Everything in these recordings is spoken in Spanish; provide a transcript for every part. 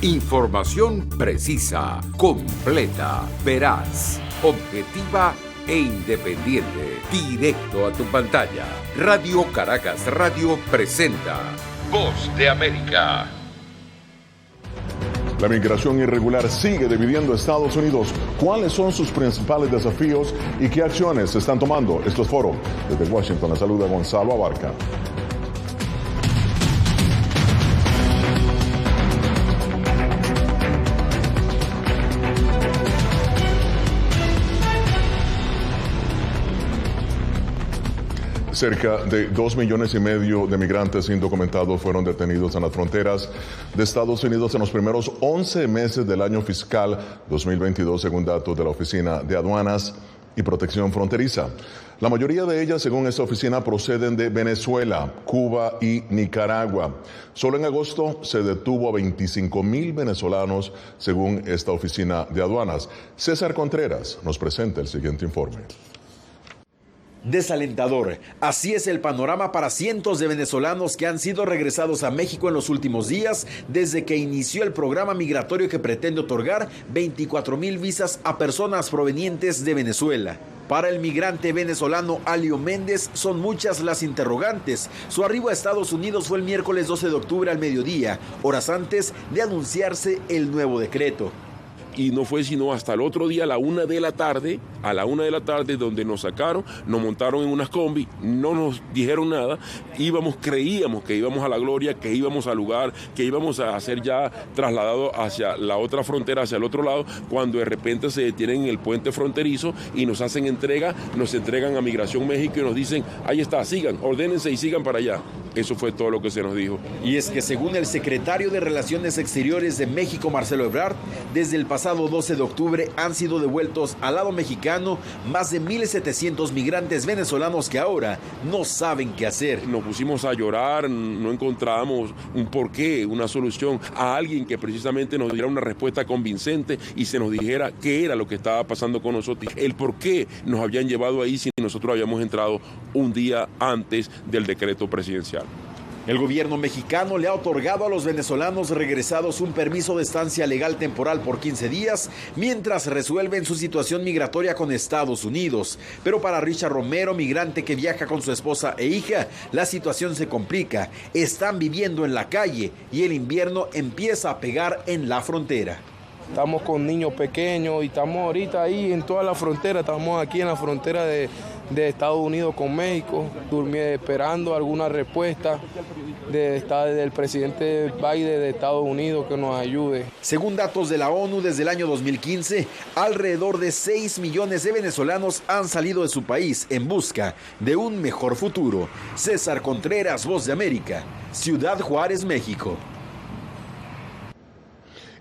Información precisa, completa, veraz, objetiva e independiente. Directo a tu pantalla. Radio Caracas Radio presenta Voz de América. La migración irregular sigue dividiendo a Estados Unidos. ¿Cuáles son sus principales desafíos y qué acciones se están tomando? Esto es Foro. Desde Washington, la saluda Gonzalo Abarca. Cerca de 2,5 millones de migrantes indocumentados fueron detenidos en las fronteras de Estados Unidos en los primeros 11 meses del año fiscal 2022, según datos de la Oficina de Aduanas y Protección Fronteriza. La mayoría de ellas, según esta oficina, proceden de Venezuela, Cuba y Nicaragua. Solo en agosto se detuvo a 25,000 venezolanos, según esta Oficina de Aduanas. César Contreras nos presenta el siguiente informe. Desalentador. Así es el panorama para cientos de venezolanos que han sido regresados a México en los últimos días desde que inició el programa migratorio que pretende otorgar 24,000 visas a personas provenientes de Venezuela. Para el migrante venezolano Alio Méndez son muchas las interrogantes. Su arribo a Estados Unidos fue el miércoles 12 de octubre al mediodía, horas antes de anunciarse el nuevo decreto. Y no fue sino hasta el otro día a la 1 de la tarde, donde nos sacaron, nos montaron en unas combi, no nos dijeron nada, creíamos que íbamos a la gloria, que íbamos al lugar, que íbamos a ser ya trasladados hacia la otra frontera, hacia el otro lado, cuando de repente se detienen en el puente fronterizo y nos hacen nos entregan a Migración México y nos dicen, ahí está, sigan, ordénense y sigan para allá. Eso fue todo lo que se nos dijo. Y es que según el secretario de Relaciones Exteriores de México, Marcelo Ebrard, desde el pasado 12 de octubre han sido devueltos al lado mexicano más de 1,700 migrantes venezolanos que ahora no saben qué hacer. Nos pusimos a llorar, no encontramos un porqué, una solución, a alguien que precisamente nos diera una respuesta convincente y se nos dijera qué era lo que estaba pasando con nosotros, el por qué nos habían llevado ahí si nosotros habíamos entrado un día antes del decreto presidencial. El gobierno mexicano le ha otorgado a los venezolanos regresados un permiso de estancia legal temporal por 15 días, mientras resuelven su situación migratoria con Estados Unidos. Pero para Richard Romero, migrante que viaja con su esposa e hija, la situación se complica. Están viviendo en la calle y el invierno empieza a pegar en la frontera. Estamos con niños pequeños y estamos ahorita ahí en toda la frontera, estamos aquí en la frontera de Estados Unidos con México, esperando alguna respuesta del presidente Biden de Estados Unidos que nos ayude. Según datos de la ONU, desde el año 2015, alrededor de 6 millones de venezolanos han salido de su país en busca de un mejor futuro. César Contreras, Voz de América, Ciudad Juárez, México.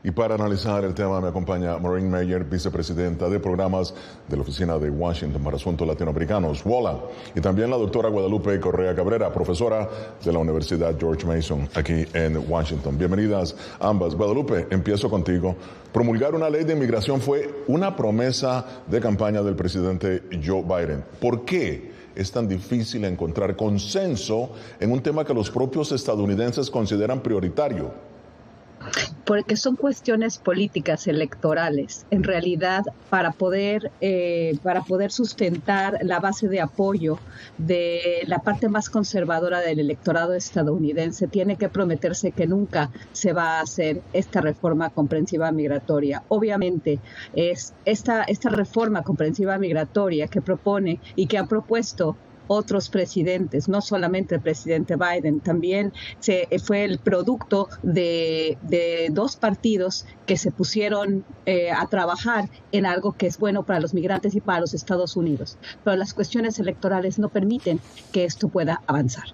Y para analizar el tema me acompaña Maureen Meyer, vicepresidenta de programas de la Oficina de Washington para Asuntos Latinoamericanos, WOLA, y también la doctora Guadalupe Correa Cabrera, profesora de la Universidad George Mason, aquí en Washington. Bienvenidas ambas. Guadalupe, empiezo contigo. Promulgar una ley de inmigración fue una promesa de campaña del presidente Joe Biden. ¿Por qué es tan difícil encontrar consenso en un tema que los propios estadounidenses consideran prioritario? Porque son cuestiones políticas electorales. En realidad, para poder sustentar la base de apoyo de la parte más conservadora del electorado estadounidense, tiene que prometerse que nunca se va a hacer esta reforma comprensiva migratoria. Obviamente, es esta reforma comprensiva migratoria que propone y que han propuesto otros presidentes, no solamente el presidente Biden, también fue el producto de dos partidos que se pusieron a trabajar en algo que es bueno para los migrantes y para los Estados Unidos. Pero las cuestiones electorales no permiten que esto pueda avanzar.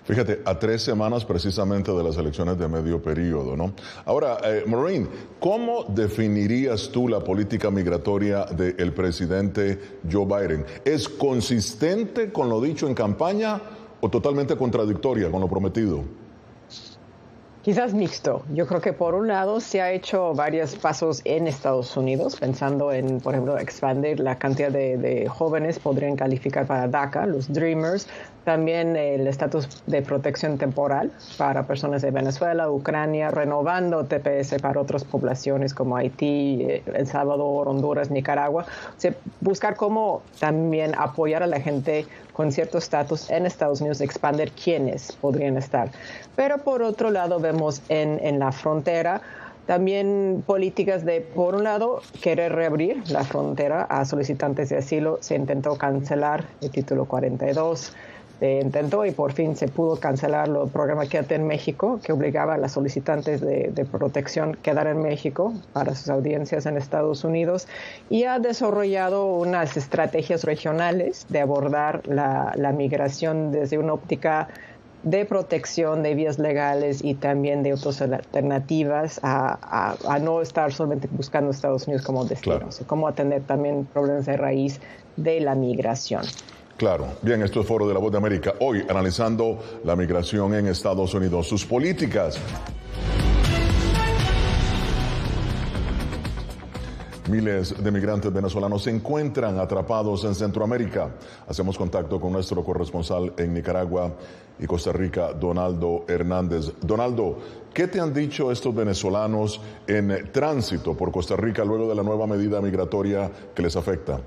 Fíjate, a 3 semanas precisamente de las elecciones de medio periodo, ¿no? Ahora, Maureen, ¿cómo definirías tú la política migratoria del presidente Joe Biden? ¿Es consistente con lo dicho en campaña o totalmente contradictoria con lo prometido? Quizás mixto. Yo creo que por un lado se ha hecho varios pasos en Estados Unidos, pensando en, por ejemplo, expandir la cantidad de jóvenes podrían calificar para DACA, los Dreamers, también el estatus de protección temporal para personas de Venezuela, Ucrania, renovando TPS para otras poblaciones como Haití, El Salvador, Honduras, Nicaragua. O sea, buscar cómo también apoyar a la gente con cierto estatus en Estados Unidos, expandir quiénes podrían estar. Pero por otro lado vemos en la frontera también políticas de, por un lado, querer reabrir la frontera a solicitantes de asilo. Se intentó cancelar el título 42, se intentó y por fin se pudo cancelar el programa Quédate en México, que obligaba a las solicitantes de protección a quedar en México para sus audiencias en Estados Unidos, y ha desarrollado unas estrategias regionales de abordar la migración desde una óptica de protección, de vías legales y también de otras alternativas a no estar solamente buscando Estados Unidos como destino. Claro. O sea, cómo atender también problemas de raíz de la migración. Claro. Bien, esto es Foro de la Voz de América. Hoy analizando la migración en Estados Unidos, sus políticas. Miles de migrantes venezolanos se encuentran atrapados en Centroamérica. Hacemos contacto con nuestro corresponsal en Nicaragua y Costa Rica, Donaldo Hernández. Donaldo, ¿qué te han dicho estos venezolanos en tránsito por Costa Rica luego de la nueva medida migratoria que les afecta?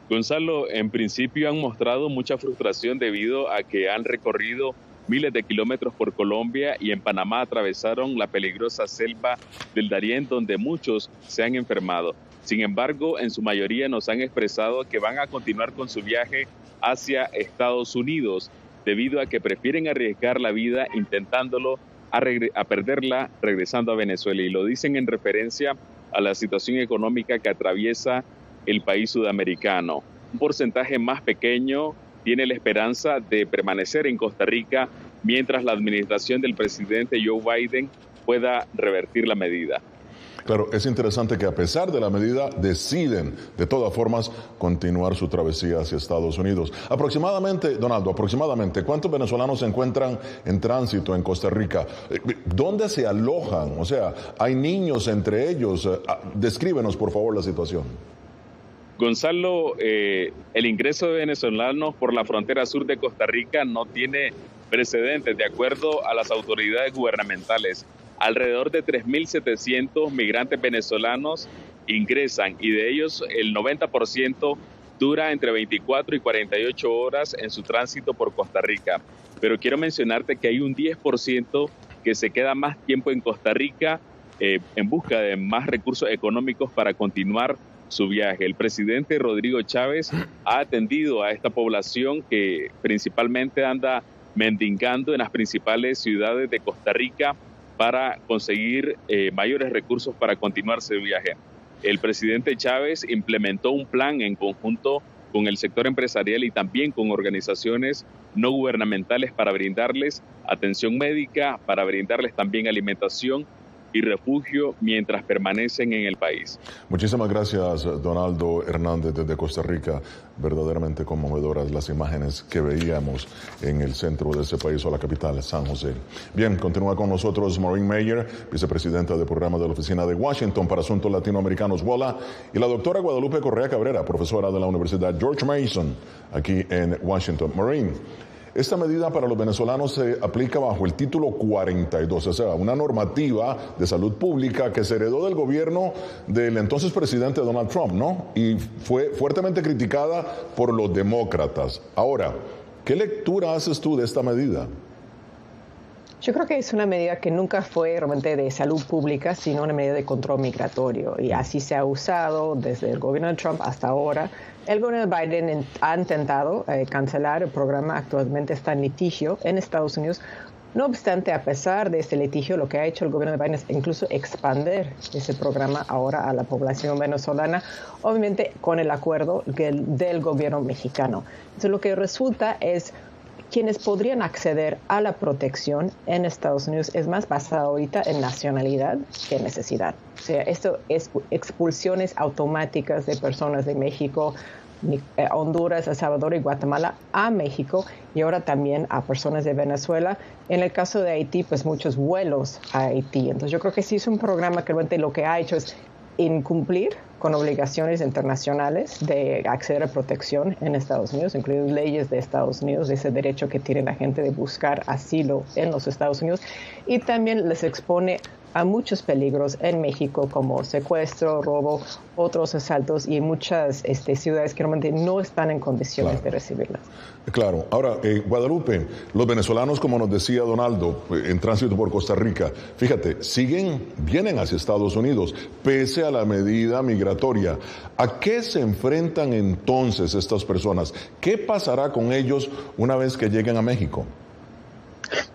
Gonzalo, en principio han mostrado mucha frustración debido a que han recorrido miles de kilómetros por Colombia y en Panamá atravesaron la peligrosa selva del Darién, donde muchos se han enfermado. Sin embargo, en su mayoría nos han expresado que van a continuar con su viaje hacia Estados Unidos, debido a que prefieren arriesgar la vida intentándolo a perderla regresando a Venezuela. Y lo dicen en referencia a la situación económica que atraviesa el país sudamericano. Un porcentaje más pequeño tiene la esperanza de permanecer en Costa Rica mientras la administración del presidente Joe Biden pueda revertir la medida. Claro, es interesante que a pesar de la medida deciden de todas formas continuar su travesía hacia Estados Unidos. Aproximadamente, Donaldo, ¿cuántos venezolanos se encuentran en tránsito en Costa Rica? ¿Dónde se alojan? O sea, ¿hay niños entre ellos? Descríbenos, por favor, la situación. Gonzalo, el ingreso de venezolanos por la frontera sur de Costa Rica no tiene precedentes, de acuerdo a las autoridades gubernamentales. Alrededor de 3.700 migrantes venezolanos ingresan y de ellos el 90% dura entre 24 y 48 horas en su tránsito por Costa Rica. Pero quiero mencionarte que hay un 10% que se queda más tiempo en Costa Rica en busca de más recursos económicos para continuar su viaje. El presidente Rodrigo Chávez ha atendido a esta población que principalmente anda mendigando en las principales ciudades de Costa Rica para conseguir mayores recursos para continuar su viaje. El presidente Chávez implementó un plan en conjunto con el sector empresarial y también con organizaciones no gubernamentales para brindarles atención médica, para brindarles también alimentación y refugio mientras permanecen en el país. Muchísimas gracias, Donaldo Hernández, desde Costa Rica. Verdaderamente conmovedoras las imágenes que veíamos en el centro de ese país, o la capital, San José. Bien, continúa con nosotros Maureen Meyer, vicepresidenta de programa de la Oficina de Washington para Asuntos Latinoamericanos, WOLA, y la doctora Guadalupe Correa Cabrera, profesora de la Universidad George Mason, aquí en Washington. Maureen, esta medida para los venezolanos se aplica bajo el título 42, o sea, una normativa de salud pública que se heredó del gobierno del entonces presidente Donald Trump, ¿no? Y fue fuertemente criticada por los demócratas. Ahora, ¿qué lectura haces tú de esta medida? Yo creo que es una medida que nunca fue realmente de salud pública, sino una medida de control migratorio. Y así se ha usado desde el gobierno de Trump hasta ahora. El gobierno de Biden ha intentado cancelar el programa, actualmente está en litigio en Estados Unidos. No obstante, a pesar de este litigio, lo que ha hecho el gobierno de Biden es incluso expandir ese programa ahora a la población venezolana, obviamente con el acuerdo del gobierno mexicano. Entonces, lo que resulta es quienes podrían acceder a la protección en Estados Unidos es más basado ahorita en nacionalidad que en necesidad. O sea, esto es expulsiones automáticas de personas de México, Honduras, El Salvador y Guatemala a México, y ahora también a personas de Venezuela. En el caso de Haití, pues muchos vuelos a Haití. Entonces yo creo que sí es un programa que realmente lo que ha hecho es incumplir con obligaciones internacionales de acceder a protección en Estados Unidos, incluidas leyes de Estados Unidos, ese derecho que tiene la gente de buscar asilo en los Estados Unidos, y también les expone a muchos peligros en México, como secuestro, robo, otros asaltos, y muchas ciudades que realmente no están en condiciones de recibirlas. Claro. Ahora, Guadalupe, los venezolanos, como nos decía Donaldo, en tránsito por Costa Rica, fíjate, vienen hacia Estados Unidos, pese a la medida migratoria. ¿A qué se enfrentan entonces estas personas? ¿Qué pasará con ellos una vez que lleguen a México?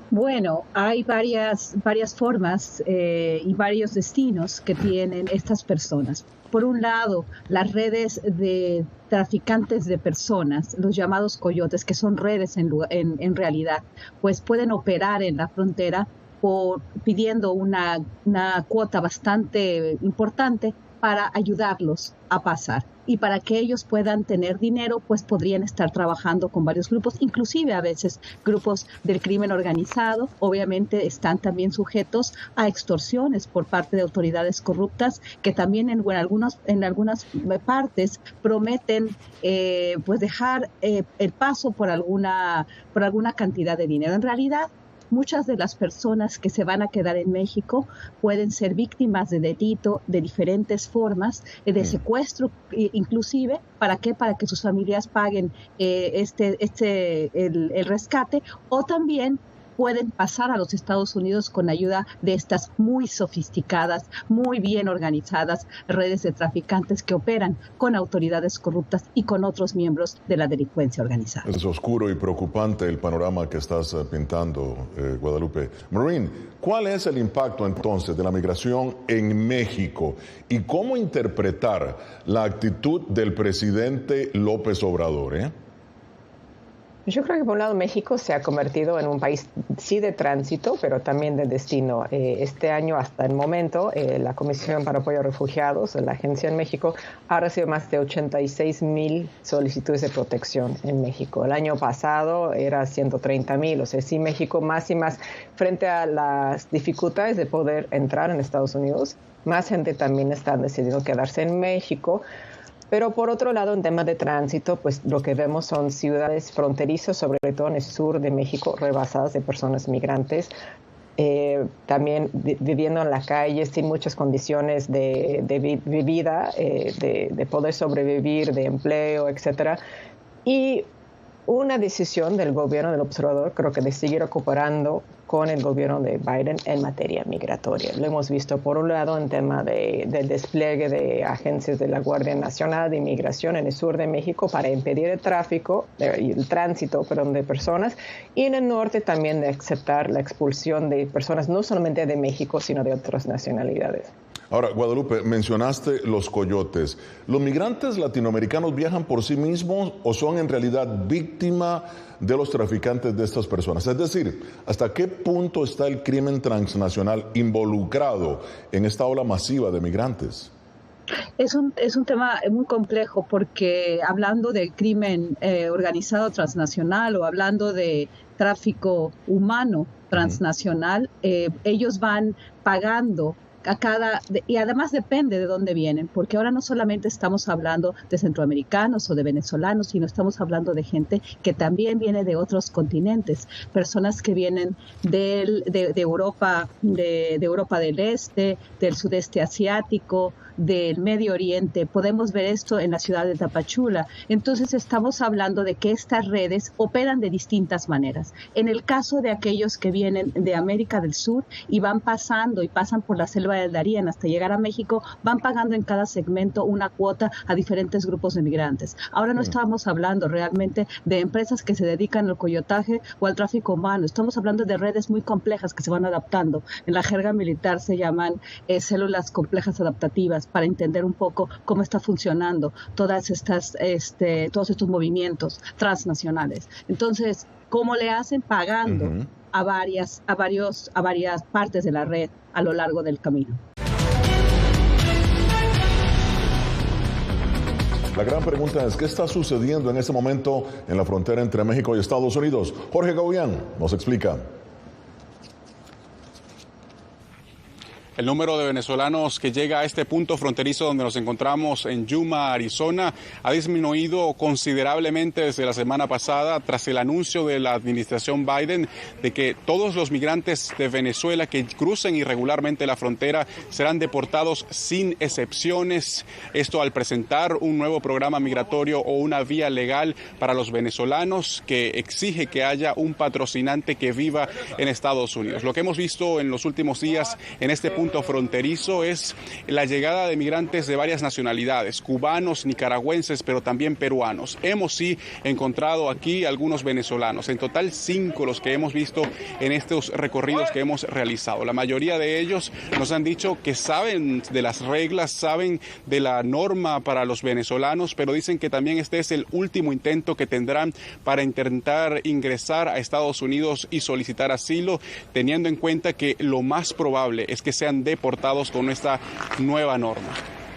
Bueno, hay varias formas y varios destinos que tienen estas personas. Por un lado, las redes de traficantes de personas, los llamados coyotes, que son redes en realidad, pues pueden operar en la frontera pidiendo una cuota bastante importante para ayudarlos a pasar. Y para que ellos puedan tener dinero, pues podrían estar trabajando con varios grupos, inclusive a veces grupos del crimen organizado. Obviamente están también sujetos a extorsiones por parte de autoridades corruptas que también en algunas partes prometen pues dejar el paso por alguna cantidad de dinero. En realidad, muchas de las personas que se van a quedar en México pueden ser víctimas de delito de diferentes formas, de secuestro inclusive. ¿Para qué? Para que sus familias paguen el rescate, o también pueden pasar a los Estados Unidos con ayuda de estas muy sofisticadas, muy bien organizadas redes de traficantes que operan con autoridades corruptas y con otros miembros de la delincuencia organizada. Es oscuro y preocupante el panorama que estás pintando, Guadalupe. Maureen, ¿cuál es el impacto entonces de la migración en México y cómo interpretar la actitud del presidente López Obrador? Yo creo que por un lado México se ha convertido en un país sí de tránsito, pero también de destino. Este año hasta el momento la Comisión para Apoyo a Refugiados, la agencia en México, ha recibido más de 86,000 solicitudes de protección en México. El año pasado era 130,000, o sea, sí México más y más, frente a las dificultades de poder entrar en Estados Unidos, más gente también está decidiendo quedarse en México. Pero por otro lado, en temas de tránsito, pues lo que vemos son ciudades fronterizas, sobre todo en el sur de México, rebasadas de personas migrantes, también viviendo en la calle sin muchas condiciones de vida, de poder sobrevivir, de empleo, etcétera. Y una decisión del gobierno del observador, creo que de seguir cooperando con el gobierno de Biden en materia migratoria. Lo hemos visto, por un lado, en tema del despliegue de agencias de la Guardia Nacional de Inmigración en el sur de México para impedir el tráfico, el tránsito, de personas, y en el norte también de aceptar la expulsión de personas no solamente de México, sino de otras nacionalidades. Ahora, Guadalupe, mencionaste los coyotes. ¿Los migrantes latinoamericanos viajan por sí mismos o son en realidad víctimas de los traficantes de estas personas? Es decir, ¿hasta qué punto está el crimen transnacional involucrado en esta ola masiva de migrantes? Es un tema muy complejo, porque hablando de crimen organizado transnacional o hablando de tráfico humano transnacional, ellos van pagando y además depende de dónde vienen, porque ahora no solamente estamos hablando de centroamericanos o de venezolanos, sino estamos hablando de gente que también viene de otros continentes, personas que vienen de Europa, de Europa del Este, del sudeste asiático, del Medio Oriente. Podemos ver esto en la ciudad de Tapachula. Entonces estamos hablando de que estas redes operan de distintas maneras. En el caso de aquellos que vienen de América del Sur y pasan por la selva del Darién hasta llegar a México, van pagando en cada segmento una cuota a diferentes grupos de migrantes. Ahora no estamos hablando realmente de empresas que se dedican al coyotaje o al tráfico humano. Estamos hablando de redes muy complejas que se van adaptando. En la jerga militar se llaman células complejas adaptativas, para entender un poco cómo está funcionando todos estos movimientos transnacionales. Entonces, ¿cómo le hacen? Pagando a varias partes de la red a lo largo del camino. La gran pregunta es, ¿qué está sucediendo en este momento en la frontera entre México y Estados Unidos? Jorge Gaudián nos explica. El número de venezolanos que llega a este punto fronterizo donde nos encontramos en Yuma, Arizona, ha disminuido considerablemente desde la semana pasada tras el anuncio de la administración Biden de que todos los migrantes de Venezuela que crucen irregularmente la frontera serán deportados sin excepciones. Esto al presentar un nuevo programa migratorio o una vía legal para los venezolanos que exige que haya un patrocinante que viva en Estados Unidos. Lo que hemos visto en los últimos días en este punto fronterizo es la llegada de migrantes de varias nacionalidades, cubanos, nicaragüenses, pero también peruanos. Hemos sí encontrado aquí algunos venezolanos, en total 5 los que hemos visto en estos recorridos que hemos realizado. La mayoría de ellos nos han dicho que saben de las reglas, saben de la norma para los venezolanos, pero dicen que también este es el último intento que tendrán para intentar ingresar a Estados Unidos y solicitar asilo, teniendo en cuenta que lo más probable es que sean deportados con esta nueva norma.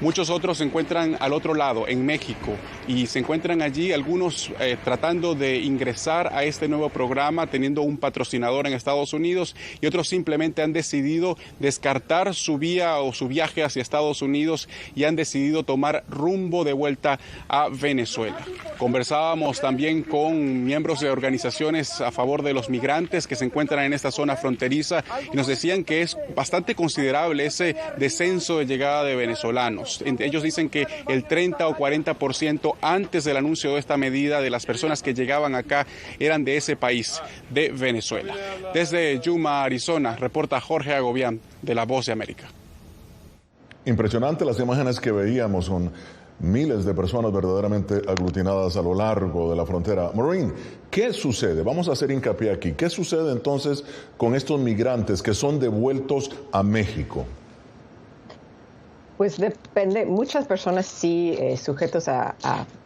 Muchos otros se encuentran al otro lado, en México, y se encuentran allí algunos tratando de ingresar a este nuevo programa, teniendo un patrocinador en Estados Unidos, y otros simplemente han decidido descartar su vía o su viaje hacia Estados Unidos y han decidido tomar rumbo de vuelta a Venezuela. Conversábamos también con miembros de organizaciones a favor de los migrantes que se encuentran en esta zona fronteriza y nos decían que es bastante considerable ese descenso de llegada de venezolanos. Ellos dicen que el 30 o 40% antes del anuncio de esta medida de las personas que llegaban acá eran de ese país, de Venezuela. Desde Yuma, Arizona, reporta Jorge Agobián de La Voz de América. Impresionante las imágenes que veíamos con miles de personas verdaderamente aglutinadas a lo largo de la frontera. Maureen, ¿qué sucede? Vamos a hacer hincapié aquí. ¿Qué sucede entonces con estos migrantes que son devueltos a México? Pues depende, muchas personas sí sujetos a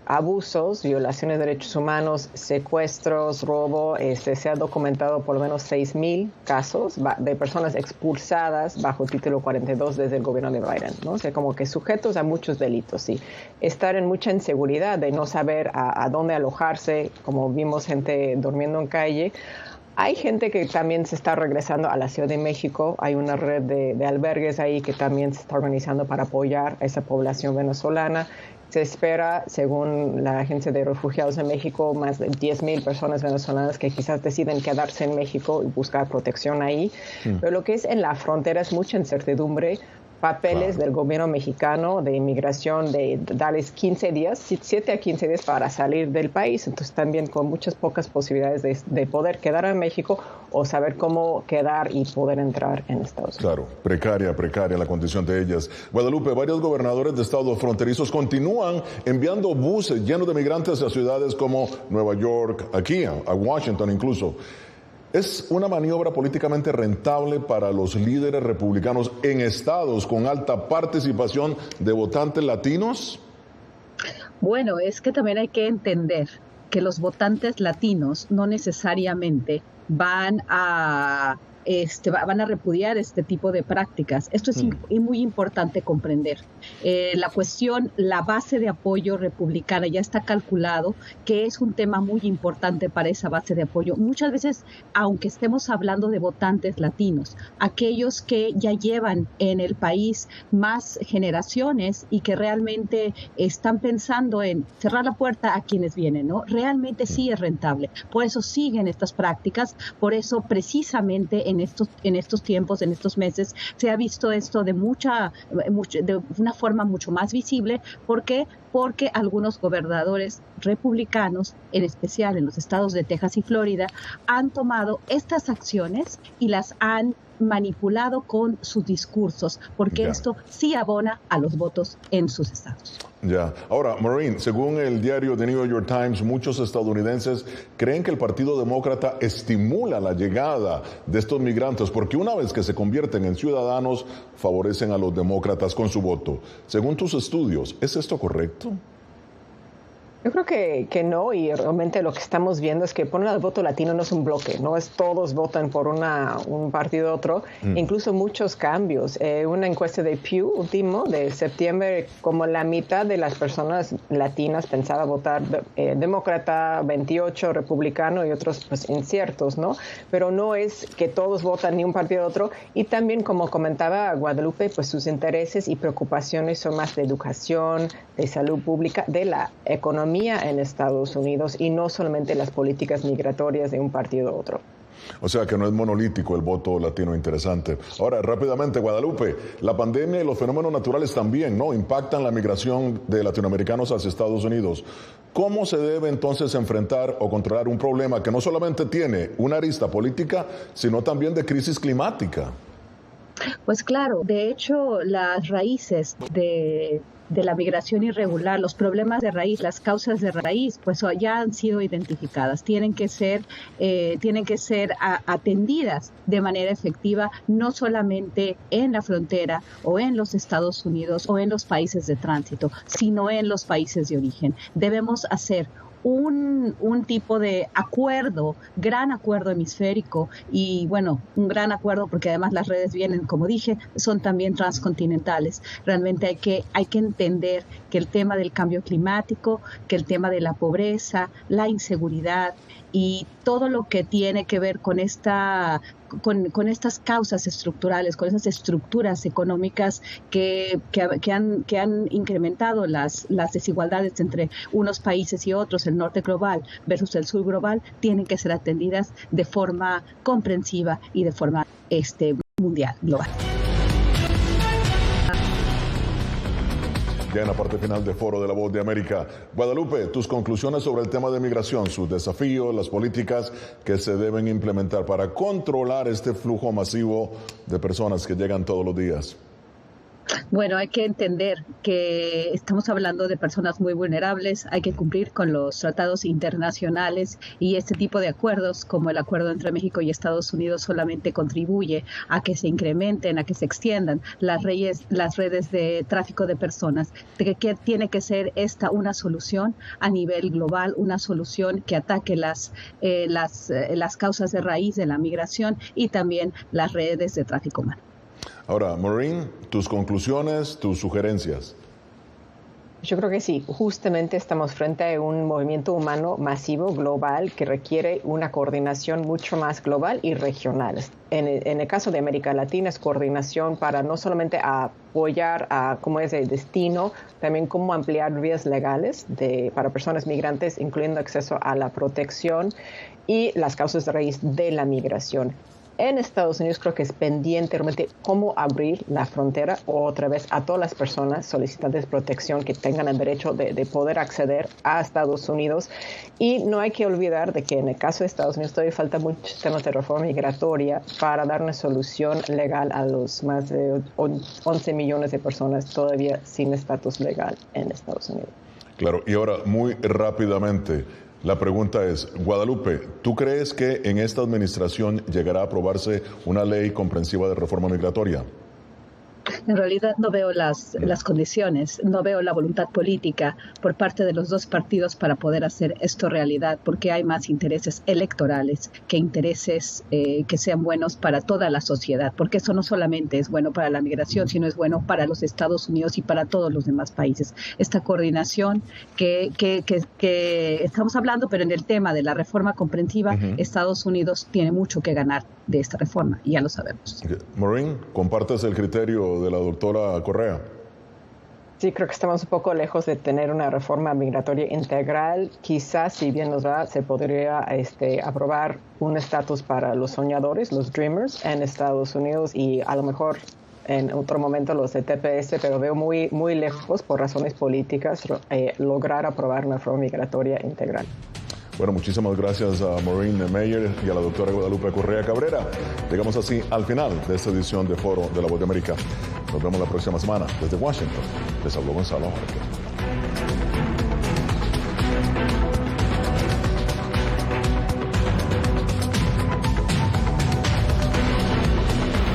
abusos, violaciones de derechos humanos, secuestros, robo. Se ha documentado por lo menos 6,000 casos de personas expulsadas bajo título 42 desde el gobierno de Biden, ¿no? O sea, como que sujetos a muchos delitos, sí. Estar en mucha inseguridad de no saber a dónde alojarse, como vimos gente durmiendo en calle. Hay gente que también se está regresando a la Ciudad de México. Hay una red de albergues ahí que también se está organizando para apoyar a esa población venezolana. Se espera, según la Agencia de Refugiados de México, más de 10,000 personas venezolanas que quizás deciden quedarse en México y buscar protección ahí. Pero lo que es en la frontera es mucha incertidumbre. Papeles del gobierno mexicano de inmigración de darles 15 días, 7 a 15 días para salir del país. Entonces también con muchas pocas posibilidades de poder quedar en México o saber cómo quedar y poder entrar en Estados Unidos. Claro, precaria la condición de ellas. Guadalupe, varios gobernadores de estados fronterizos continúan enviando buses llenos de migrantes a ciudades como Nueva York, aquí, a Washington incluso. ¿Es una maniobra políticamente rentable para los líderes republicanos en estados con alta participación de votantes latinos? Bueno, es que también hay que entender que los votantes latinos no necesariamente van a repudiar este tipo de prácticas. Esto es muy importante comprender. La cuestión, la base de apoyo republicana ya está calculado que es un tema muy importante para esa base de apoyo. Muchas veces, aunque estemos hablando de votantes latinos, aquellos que ya llevan en el país más generaciones y que realmente están pensando en cerrar la puerta a quienes vienen, ¿no? Realmente sí es rentable. Por eso siguen estas prácticas, por eso precisamente en estos tiempos, en estos meses, se ha visto esto de una forma mucho más visible. ¿Por qué? Porque algunos gobernadores republicanos, en especial en los estados de Texas y Florida, han tomado estas acciones y las han manipulado con sus discursos, porque esto sí abona a los votos en sus estados. Ahora, Maureen, según el diario The New York Times, muchos estadounidenses creen que el Partido Demócrata estimula la llegada de estos migrantes porque una vez que se convierten en ciudadanos, favorecen a los demócratas con su voto. Según tus estudios, ¿es esto correcto? Yo creo que no, y realmente lo que estamos viendo es que poner al voto latino no es un bloque, no es todos votan por un partido u otro, incluso muchos cambios. Una encuesta de Pew último de septiembre, como la mitad de las personas latinas pensaba votar demócrata, 28 republicano y otros pues inciertos, ¿no? Pero no es que todos votan ni un partido u otro, y también como comentaba Guadalupe, pues sus intereses y preocupaciones son más de educación, de salud pública, de la economía en Estados Unidos y no solamente las políticas migratorias de un partido u otro. O sea que no es monolítico el voto latino, interesante. Ahora, rápidamente, Guadalupe, la pandemia y los fenómenos naturales también, ¿no?, impactan la migración de latinoamericanos hacia Estados Unidos. ¿Cómo se debe entonces enfrentar o controlar un problema que no solamente tiene una arista política, sino también de crisis climática? Pues claro, de hecho, las raíces de la migración irregular, los problemas de raíz, las causas de raíz, pues ya han sido identificadas. Tienen que ser atendidas de manera efectiva, no solamente en la frontera o en los Estados Unidos o en los países de tránsito, sino en los países de origen. Debemos hacer un tipo de acuerdo, gran acuerdo hemisférico y bueno, un gran acuerdo porque además las redes vienen, como dije, son también transcontinentales. Realmente hay que entender que el tema del cambio climático, que el tema de la pobreza, la inseguridad y todo lo que tiene que ver con estas causas estructurales, con esas estructuras económicas que han incrementado las desigualdades entre unos países y otros, el norte global versus el sur global, tienen que ser atendidas de forma comprensiva y de forma mundial, global. Ya en la parte final de Foro de la Voz de América. Guadalupe, tus conclusiones sobre el tema de migración, sus desafíos, las políticas que se deben implementar para controlar este flujo masivo de personas que llegan todos los días. Bueno, hay que entender que estamos hablando de personas muy vulnerables, hay que cumplir con los tratados internacionales y este tipo de acuerdos, como el acuerdo entre México y Estados Unidos, solamente contribuye a que se incrementen, a que se extiendan las redes de tráfico de personas. Que tiene que ser esta una solución a nivel global, una solución que ataque las causas de raíz de la migración y también las redes de tráfico humano. Ahora, Maureen, tus conclusiones, tus sugerencias. Yo creo que sí, justamente estamos frente a un movimiento humano masivo, global, que requiere una coordinación mucho más global y regional. En el caso de América Latina es coordinación para no solamente apoyar a cómo es el destino, también cómo ampliar vías legales para personas migrantes, incluyendo acceso a la protección y las causas de raíz de la migración. En Estados Unidos creo que es pendiente realmente cómo abrir la frontera otra vez a todas las personas solicitantes de protección que tengan el derecho de poder acceder a Estados Unidos. Y no hay que olvidar de que en el caso de Estados Unidos todavía falta muchos temas de reforma migratoria para dar una solución legal a los más de 11 millones de personas todavía sin estatus legal en Estados Unidos. Claro, y ahora muy rápidamente, la pregunta es, Guadalupe, ¿tú crees que en esta administración llegará a aprobarse una ley comprensiva de reforma migratoria? En realidad no veo las condiciones, no veo la voluntad política por parte de los dos partidos para poder hacer esto realidad, porque hay más intereses electorales que intereses que sean buenos para toda la sociedad, porque eso no solamente es bueno para la migración, sino es bueno para los Estados Unidos y para todos los demás países. Esta coordinación que estamos hablando, pero en el tema de la reforma comprensiva, Estados Unidos tiene mucho que ganar de esta reforma, y ya lo sabemos. Maureen, ¿compartes el criterio de la doctora Correa? Sí, creo que estamos un poco lejos de tener una reforma migratoria integral. Quizás, si bien nos va, se podría aprobar un estatus para los soñadores, los dreamers, en Estados Unidos y a lo mejor en otro momento los de TPS, pero veo muy, muy lejos por razones políticas lograr aprobar una reforma migratoria integral. Bueno, muchísimas gracias a Maureen Meyer y a la doctora Guadalupe Correa Cabrera. Llegamos así al final de esta edición de Foro de la Voz de América. Nos vemos la próxima semana. Desde Washington, les habló Gonzalo.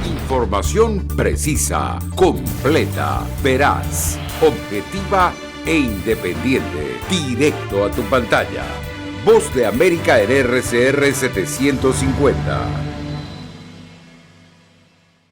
Información precisa, completa, veraz, objetiva e independiente. Directo a tu pantalla. Voz de América en RCR 750.